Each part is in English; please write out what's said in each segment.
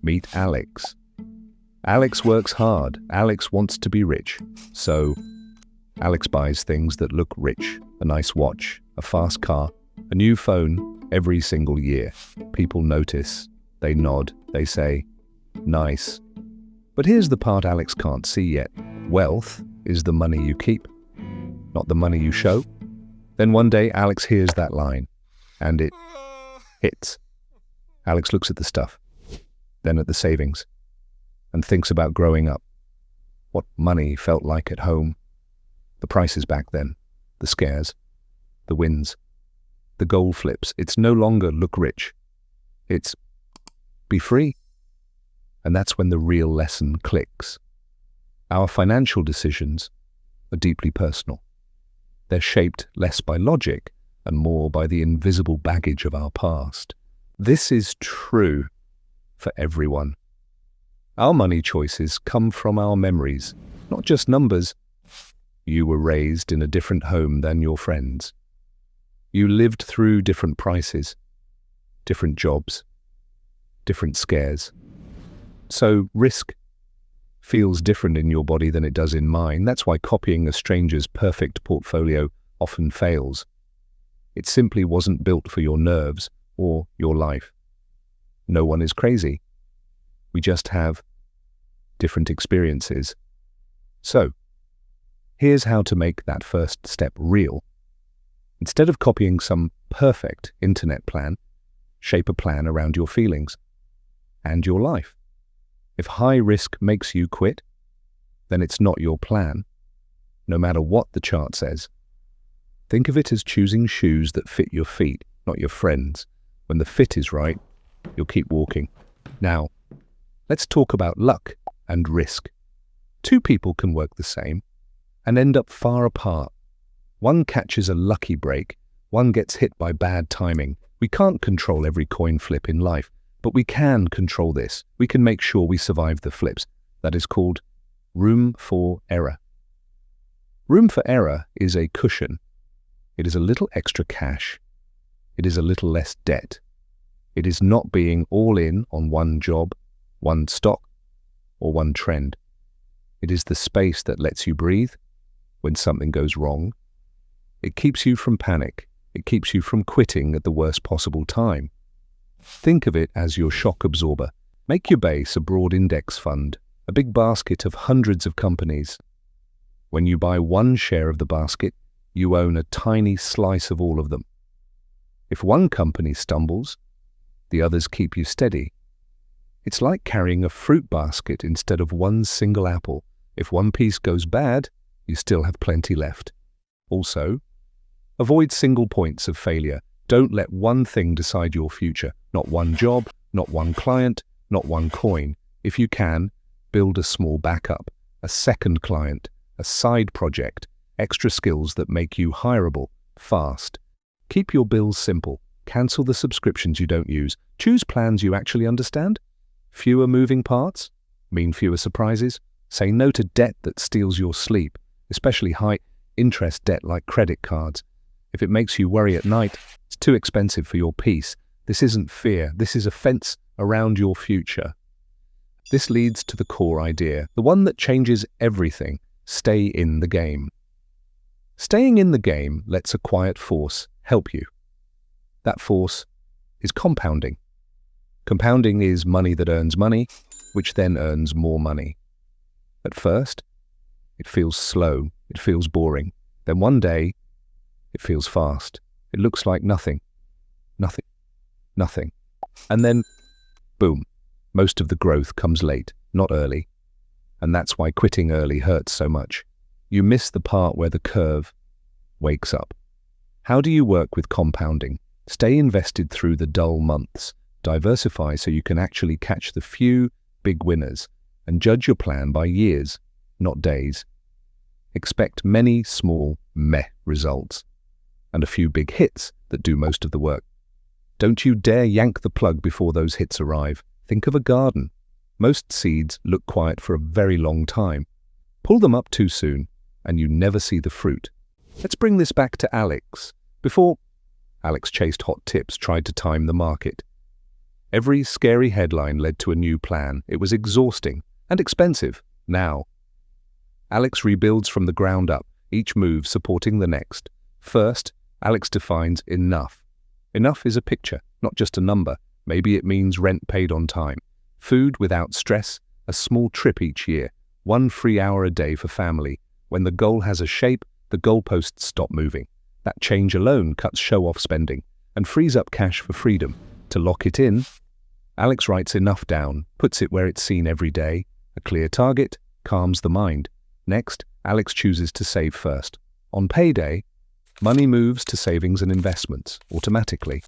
Meet Alex. Alex works hard. Alex wants to be rich. So, Alex buys things that look rich. A nice watch, a fast car, a new phone every single year. People notice. They nod. They say, nice. But here's the part Alex can't see yet. Wealth is the money you keep, not the money you show. Then one day, Alex hears that line, and it hits. Alex looks at the stuff, then at the savings, and thinks about growing up. What money felt like at home. The prices back then, the scares, the wins, the goal flips. It's no longer look rich. It's be free. And that's when the real lesson clicks. Our financial decisions are deeply personal. They're shaped less by logic and more by the invisible baggage of our past. This is true for everyone. Our money choices come from our memories, not just numbers. You were raised in a different home than your friends. You lived through different prices, different jobs, different scares. So risk feels different in your body than it does in mine. That's why copying a stranger's perfect portfolio often fails. It simply wasn't built for your nerves or your life. No one is crazy. We just have different experiences. So, here's how to make that first step real. Instead of copying some perfect internet plan, shape a plan around your feelings and your life. If high risk makes you quit, then it's not your plan, no matter what the chart says. Think of it as choosing shoes that fit your feet, not your friends. When the fit is right, you'll keep walking. Now, let's talk about luck and risk. Two people can work the same and end up far apart. One catches a lucky break, one gets hit by bad timing. We can't control every coin flip in life, but we can control this. We can make sure we survive the flips. That is called room for error. Room for error is a cushion. It is a little extra cash. It is a little less debt. It is not being all in on one job, one stock, or one trend. It is the space that lets you breathe when something goes wrong. It keeps you from panic. It keeps you from quitting at the worst possible time. Think of it as your shock absorber. Make your base a broad index fund, a big basket of hundreds of companies. When you buy one share of the basket, you own a tiny slice of all of them. If one company stumbles, the others keep you steady. It's like carrying a fruit basket instead of one single apple. If one piece goes bad, you still have plenty left. Also, avoid single points of failure. Don't let one thing decide your future. Not one job, not one client, not one coin. If you can, build a small backup, a second client, a side project, extra skills that make you hireable, fast. Keep your bills simple. Cancel the subscriptions you don't use. Choose plans you actually understand. Fewer moving parts mean fewer surprises. Say no to debt that steals your sleep, especially high-interest debt like credit cards. If it makes you worry at night, it's too expensive for your peace. This isn't fear. This is a fence around your future. This leads to the core idea, the one that changes everything. Stay in the game. Staying in the game lets a quiet force help you. That force is compounding. Compounding is money that earns money, which then earns more money. At first, it feels slow, it feels boring. Then one day, it feels fast. It looks like nothing. And then, boom, most of the growth comes late, not early. And that's why quitting early hurts so much. You miss the part where the curve wakes up. How do you work with compounding? Stay invested through the dull months. Diversify so you can actually catch the few big winners and judge your plan by years, not days. Expect many small meh results and a few big hits that do most of the work. Don't you dare yank the plug before those hits arrive. Think of a garden. Most seeds look quiet for a very long time. Pull them up too soon, and you never see the fruit. Let's bring this back to Alex. Before Alex chased hot tips, tried to time the market. Every scary headline led to a new plan. It was exhausting and expensive. Now, Alex rebuilds from the ground up, each move supporting the next. First, Alex defines enough. Enough is a picture, not just a number. Maybe it means rent paid on time, food without stress, a small trip each year, 1 free hour a day for family. When the goal has a shape, the goalposts stop moving. That change alone cuts show-off spending and frees up cash for freedom. To lock it in, Alex writes enough down, puts it where it's seen every day. A clear target calms the mind. Next, Alex chooses to save first. On payday, money moves to savings and investments automatically.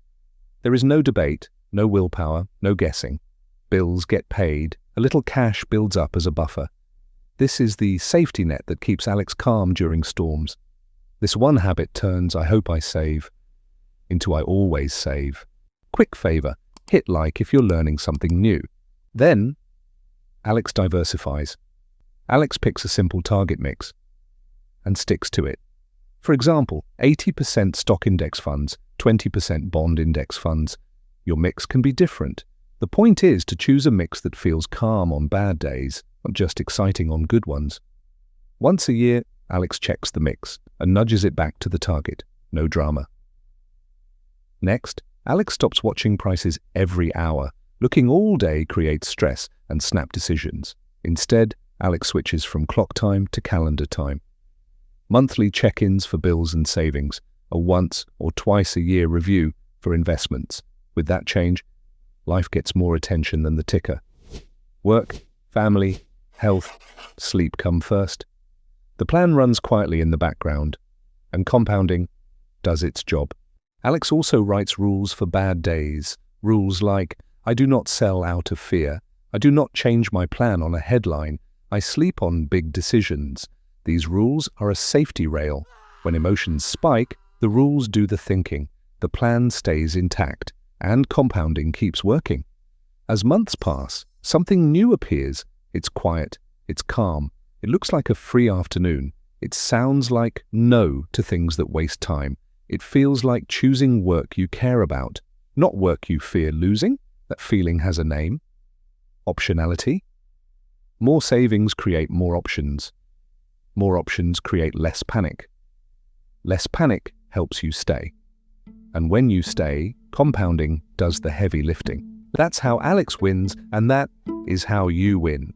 There is no debate, no willpower, no guessing. Bills get paid, a little cash builds up as a buffer. This is the safety net that keeps Alex calm during storms. This one habit turns "I hope I save" into "I always save." Quick favor, hit like if you're learning something new. Then, Alex diversifies. Alex picks a simple target mix and sticks to it. For example, 80% stock index funds, 20% bond index funds. Your mix can be different. The point is to choose a mix that feels calm on bad days, not just exciting on good ones. Once a year, Alex checks the mix and nudges it back to the target. No drama. Next, Alex stops watching prices every hour. Looking all day creates stress and snap decisions. Instead, Alex switches from clock time to calendar time. Monthly check-ins for bills and savings, a once or twice a year review for investments. With that change, life gets more attention than the ticker. Work, family, health, sleep come first. The plan runs quietly in the background, and compounding does its job. Alex also writes rules for bad days. Rules like, I do not sell out of fear. I do not change my plan on a headline. I sleep on big decisions. These rules are a safety rail. When emotions spike, the rules do the thinking. The plan stays intact, and compounding keeps working. As months pass, something new appears. It's quiet. It's calm. It looks like a free afternoon. It sounds like no to things that waste time. It feels like choosing work you care about, not work you fear losing. That feeling has a name. Optionality. More savings create more options. More options create less panic. Less panic helps you stay. And when you stay, compounding does the heavy lifting. That's how Alex wins, and that is how you win.